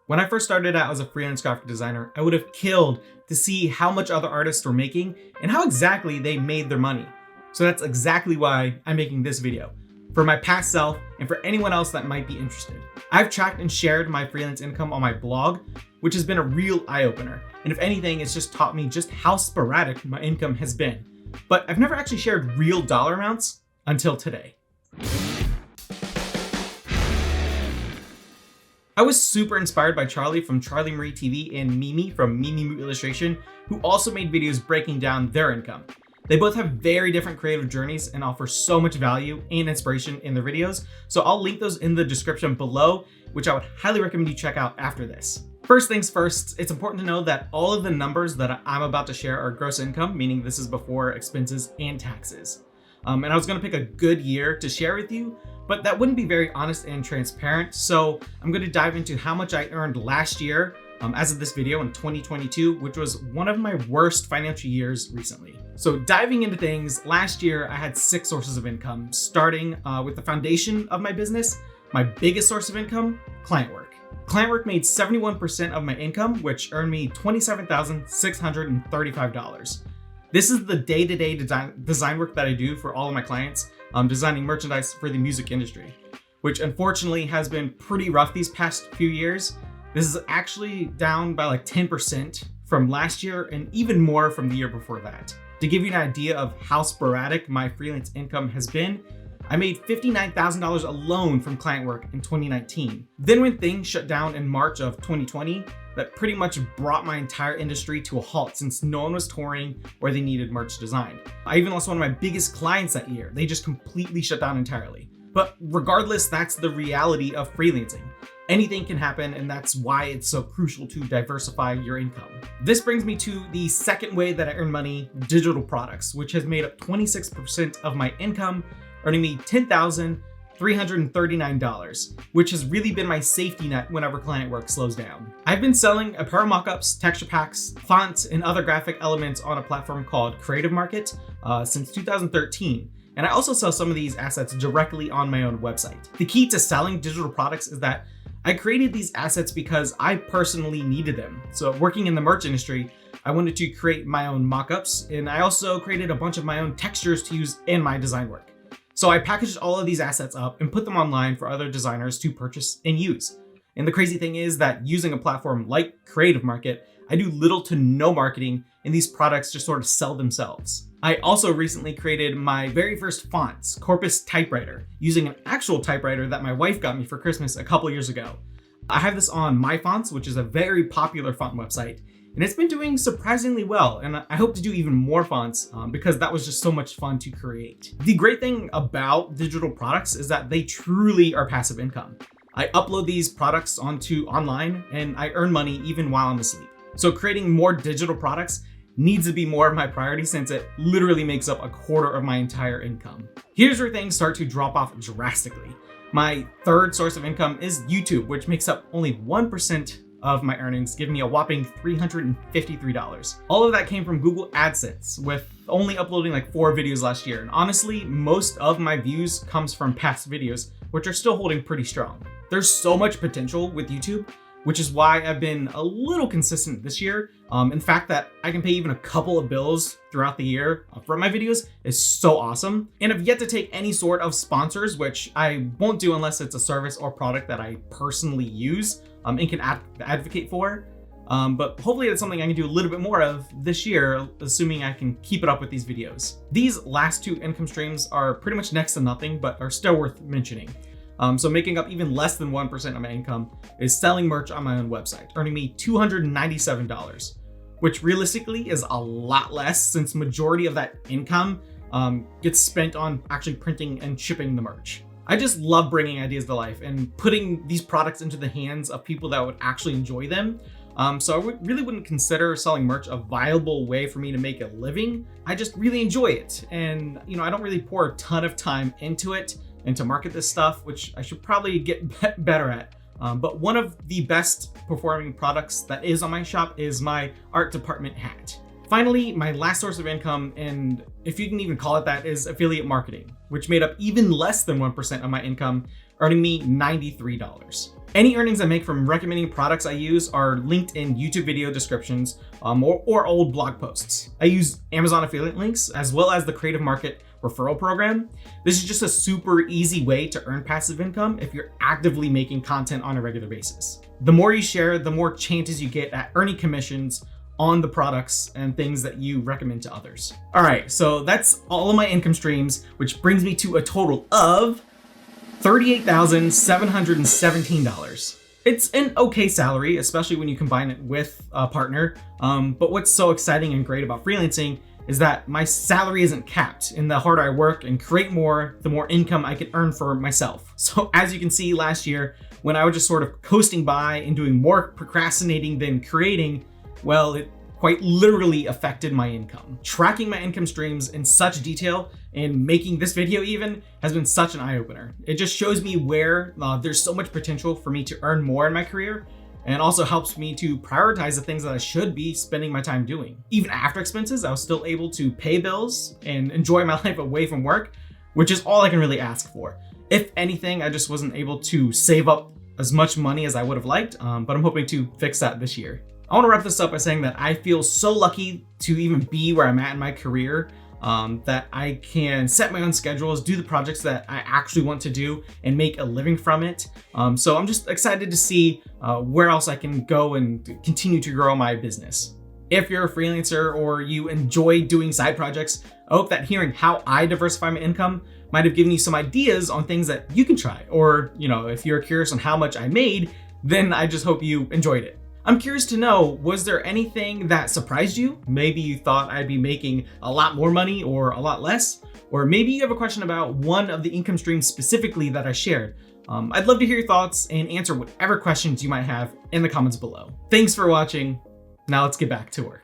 When I first started out as a freelance graphic designer, I would have killed to see how much other artists were making and how exactly they made their money. So that's exactly why I'm making this video, for my past self and for anyone else that might be interested. I've tracked and shared my freelance income on my blog, which has been a real eye-opener. And if anything, it's just taught me just how sporadic my income has been. But I've never actually shared real dollar amounts until today. I was super inspired by Charlie from Charlie Marie TV and Mimi from Mimi Moo Illustration, who also made videos breaking down their income. They both have very different creative journeys and offer so much value and inspiration in their videos, so I'll link those in the description below, which I would highly recommend you check out after this. First things first, it's important to know that all of the numbers that I'm about to share are gross income, meaning this is before expenses and taxes. And I was gonna pick a good year to share with you, but that wouldn't be very honest and transparent. So I'm going to dive into how much I earned last year as of this video in 2022, which was one of my worst financial years recently. So diving into things, last year I had 6 sources of income, starting with the foundation of my business. My biggest source of income, client work. Client work made 71% of my income, which earned me $27,635. This is the day-to-day design work that I do for all of my clients. Designing merchandise for the music industry, which unfortunately has been pretty rough these past few years. This is actually down by like 10% from last year and even more from the year before that. To give you an idea of how sporadic my freelance income has been, I made $59,000 alone from client work in 2019. Then when things shut down in March of 2020, that pretty much brought my entire industry to a halt since no one was touring or they needed merch designed. I even lost one of my biggest clients that year. They just completely shut down entirely. But regardless, that's the reality of freelancing. Anything can happen, and that's why it's so crucial to diversify your income. This brings me to the second way that I earn money, digital products, which has made up 26% of my income, earning me $10,339, which has really been my safety net whenever client work slows down. I've been selling apparel mockups, texture packs, fonts, and other graphic elements on a platform called Creative Market since 2013. And I also sell some of these assets directly on my own website. The key to selling digital products is that I created these assets because I personally needed them. So working in the merch industry, I wanted to create my own mockups, and I also created a bunch of my own textures to use in my design work. So I packaged all of these assets up and put them online for other designers to purchase and use. And the crazy thing is that using a platform like Creative Market, I do little to no marketing and these products just sort of sell themselves. I also recently created my very first fonts, Corpus typewriter, using an actual typewriter that my wife got me for Christmas a couple years ago. I have this on My Fonts, which is a very popular font website, and it's been doing surprisingly well, and I hope to do even more fonts because that was just so much fun to create. The great thing about digital products is that they truly are passive income. I upload these products onto online and I earn money even while I'm asleep. So creating more digital products needs to be more of my priority since it literally makes up a quarter of my entire income. Here's where things start to drop off drastically. My third source of income is YouTube, which makes up only 1% of my earnings, giving me a whopping $353. All of that came from Google AdSense, with only uploading like 4 videos last year. And honestly, most of my views comes from past videos, which are still holding pretty strong. There's so much potential with YouTube, which is why I've been a little consistent this year. In fact, that I can pay even a couple of bills throughout the year from my videos is so awesome. And I've yet to take any sort of sponsors, which I won't do unless it's a service or product that I personally use and can advocate for. But hopefully that's something I can do a little bit more of this year, assuming I can keep it up with these videos. These last 2 income streams are pretty much next to nothing, but are still worth mentioning. So making up even less than 1% of my income is selling merch on my own website, earning me $297, which realistically is a lot less since majority of that income gets spent on actually printing and shipping the merch. I just love bringing ideas to life and putting these products into the hands of people that would actually enjoy them. So I really wouldn't consider selling merch a viable way for me to make a living. I just really enjoy it. And I don't really pour a ton of time into it and to market this stuff, which I should probably get better at. But one of the best performing products that is on my shop is my art department hat. Finally, my last source of income, and if you can even call it that, is affiliate marketing, which made up even less than 1% of my income, earning me $93. Any earnings I make from recommending products I use are linked in YouTube video descriptions or old blog posts. I use Amazon affiliate links as well as the Creative Market referral program. This is just a super easy way to earn passive income if you're actively making content on a regular basis. The more you share, the more chances you get at earning commissions on the products and things that you recommend to others. All right, so that's all of my income streams, which brings me to a total of $38,717. It's an okay salary, especially when you combine it with a partner. But what's so exciting and great about freelancing is that my salary isn't capped. And the harder I work and create more, the more income I can earn for myself. So as you can see last year, when I was just sort of coasting by and doing more procrastinating than creating, well, it quite literally affected my income. Tracking my income streams in such detail and making this video even has been such an eye-opener. It just shows me where there's so much potential for me to earn more in my career, and also helps me to prioritize the things that I should be spending my time doing. Even after expenses, I was still able to pay bills and enjoy my life away from work, which is all I can really ask for. If anything, I just wasn't able to save up as much money as I would have liked, but I'm hoping to fix that this year. I want to wrap this up by saying that I feel so lucky to even be where I'm at in my career, that I can set my own schedules, do the projects that I actually want to do, and make a living from it. So I'm just excited to see where else I can go and continue to grow my business. If you're a freelancer or you enjoy doing side projects, I hope that hearing how I diversify my income might have given you some ideas on things that you can try. Or, if you're curious on how much I made, then I just hope you enjoyed it. I'm curious to know, was there anything that surprised you? Maybe you thought I'd be making a lot more money or a lot less, or maybe you have a question about one of the income streams specifically that I shared. I'd love to hear your thoughts and answer whatever questions you might have in the comments below. Thanks for watching. Now let's get back to work.